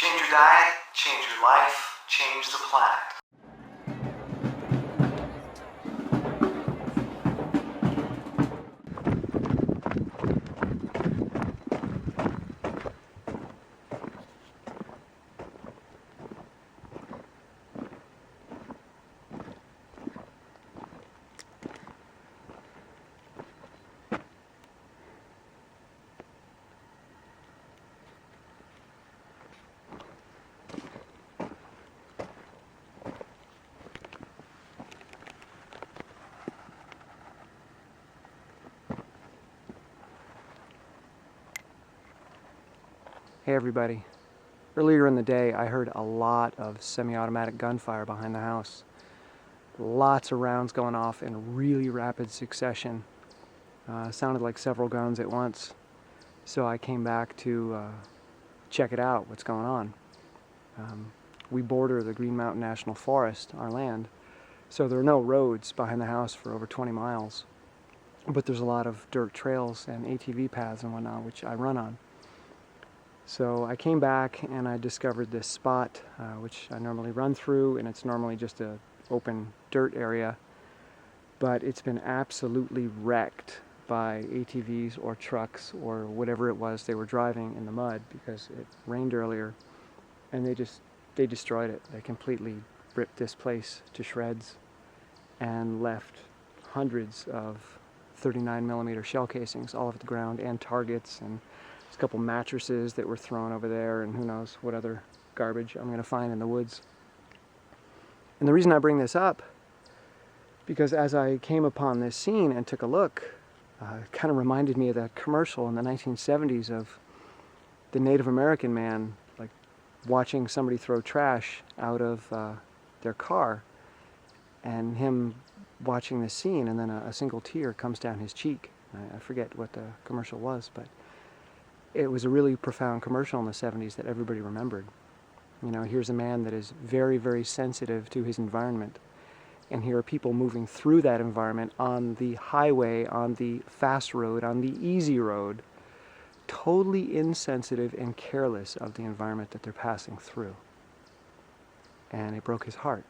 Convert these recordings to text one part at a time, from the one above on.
Change your diet, change your life, change the planet. Hey everybody. Earlier in the day I heard a lot of semi-automatic gunfire behind the house. Lots of rounds going off in really rapid succession. Sounded like several guns at once. So I came back to check it out, what's going on. We border the Green Mountain National Forest, our land, so there are no roads behind the house for over 20 miles. But there's a lot of dirt trails and ATV paths and whatnot, which I run on. So I came back and I discovered this spot, which I normally run through, and it's normally just an open dirt area, but it's been absolutely wrecked by ATVs or trucks or whatever it was they were driving in the mud, because it rained earlier, and they destroyed it. They completely ripped this place to shreds and left hundreds of 39mm shell casings all over the ground, and targets, and a couple mattresses that were thrown over there, and who knows what other garbage I'm going to find in the woods. And the reason I bring this up, because as I came upon this scene and took a look, it kind of reminded me of that commercial in the 1970s of the Native American man, like watching somebody throw trash out of their car, and him watching this scene, and then a single tear comes down his cheek. I forget what the commercial was, but it was a really profound commercial in the 70s that everybody remembered. You know, here's a man that is very, very sensitive to his environment. And here are people moving through that environment on the highway, on the fast road, on the easy road, totally insensitive and careless of the environment that they're passing through. And it broke his heart.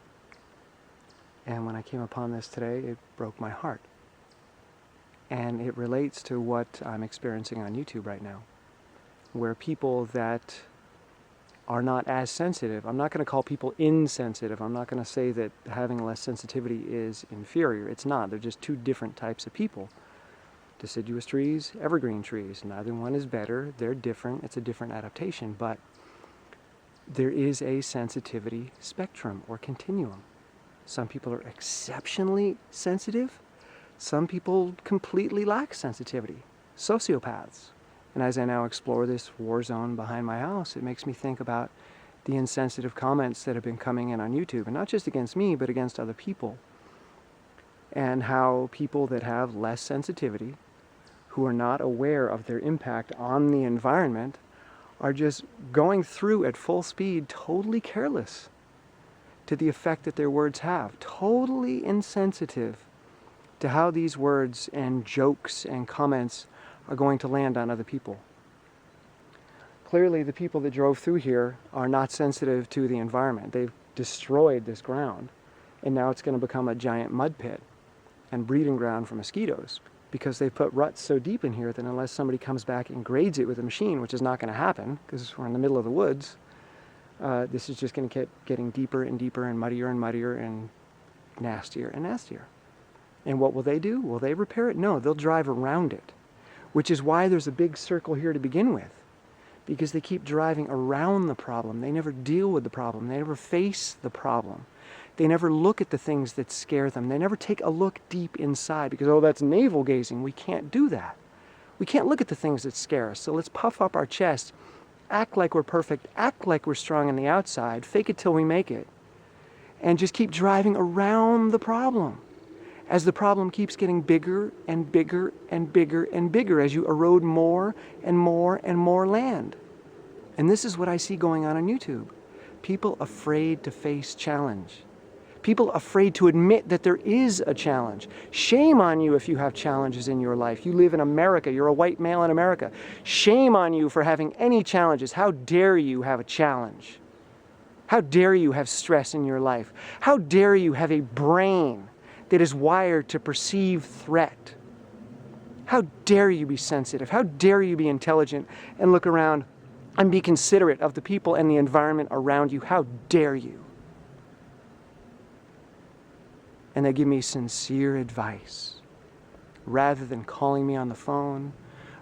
And when I came upon this today, it broke my heart. And it relates to what I'm experiencing on YouTube right now, where people that are not as sensitive, I'm not going to call people insensitive, I'm not going to say that having less sensitivity is inferior. It's not. They're just two different types of people. Deciduous trees, evergreen trees, neither one is better. They're different. It's a different adaptation, but there is a sensitivity spectrum or continuum. Some people are exceptionally sensitive. Some people completely lack sensitivity. Sociopaths. And as I now explore this war zone behind my house, it makes me think about the insensitive comments that have been coming in on YouTube, and not just against me, but against other people. And how people that have less sensitivity, who are not aware of their impact on the environment, are just going through at full speed, totally careless to the effect that their words have. Totally insensitive to how these words and jokes and comments are going to land on other people. Clearly, the people that drove through here are not sensitive to the environment. They've destroyed this ground, and now it's going to become a giant mud pit and breeding ground for mosquitoes, because they put ruts so deep in here that unless somebody comes back and grades it with a machine, which is not going to happen because we're in the middle of the woods, this is just going to keep getting deeper and deeper and muddier and nastier and nastier. And what will they do? Will they repair it? No, they'll drive around it. Which is why there's a big circle here to begin with, because they keep driving around the problem. They never deal with the problem. They never face the problem. They never look at the things that scare them. They never take a look deep inside, because, oh, that's navel gazing. We can't do that. We can't look at the things that scare us. So let's puff up our chest, act like we're perfect, act like we're strong on the outside, fake it till we make it, and just keep driving around the problem, as the problem keeps getting bigger and bigger and bigger and bigger as you erode more and more and more land. And this is what I see going on YouTube. People afraid to face challenge. People afraid to admit that there is a challenge. Shame on you if you have challenges in your life. You live in America. You're a white male in America. Shame on you for having any challenges. How dare you have a challenge? How dare you have stress in your life? How dare you have a brain that is wired to perceive threat? How dare you be sensitive? How dare you be intelligent and look around and be considerate of the people and the environment around you? How dare you? And they give me sincere advice. Rather than calling me on the phone,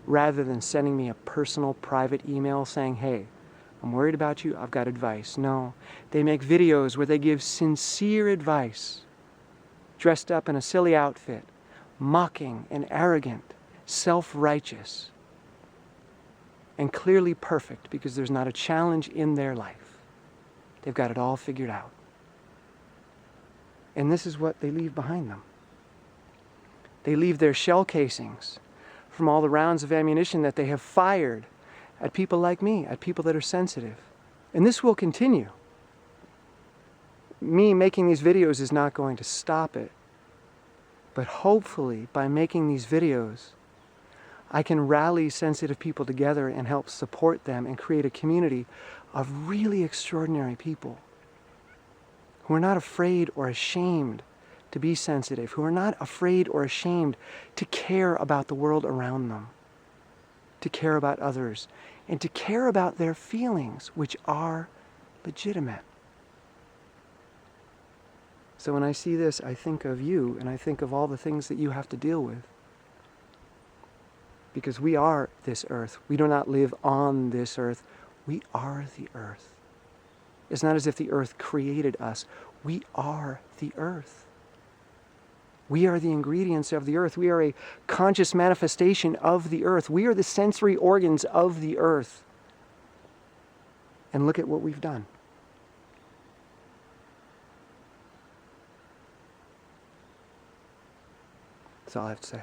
rather than sending me a personal private email saying, hey, I'm worried about you, I've got advice. No, they make videos where they give sincere advice, dressed up in a silly outfit, mocking and arrogant, self-righteous, and clearly perfect because there's not a challenge in their life. They've got it all figured out. And this is what they leave behind them. They leave their shell casings from all the rounds of ammunition that they have fired at people like me, at people that are sensitive. And this will continue. Me making these videos is not going to stop it. But hopefully, by making these videos, I can rally sensitive people together and help support them and create a community of really extraordinary people who are not afraid or ashamed to be sensitive, who are not afraid or ashamed to care about the world around them, to care about others, and to care about their feelings, which are legitimate. So when I see this, I think of you, and I think of all the things that you have to deal with. Because we are this earth. We do not live on this earth. We are the earth. It's not as if the earth created us. We are the earth. We are the ingredients of the earth. We are a conscious manifestation of the earth. We are the sensory organs of the earth. And look at what we've done. That's all I have to say.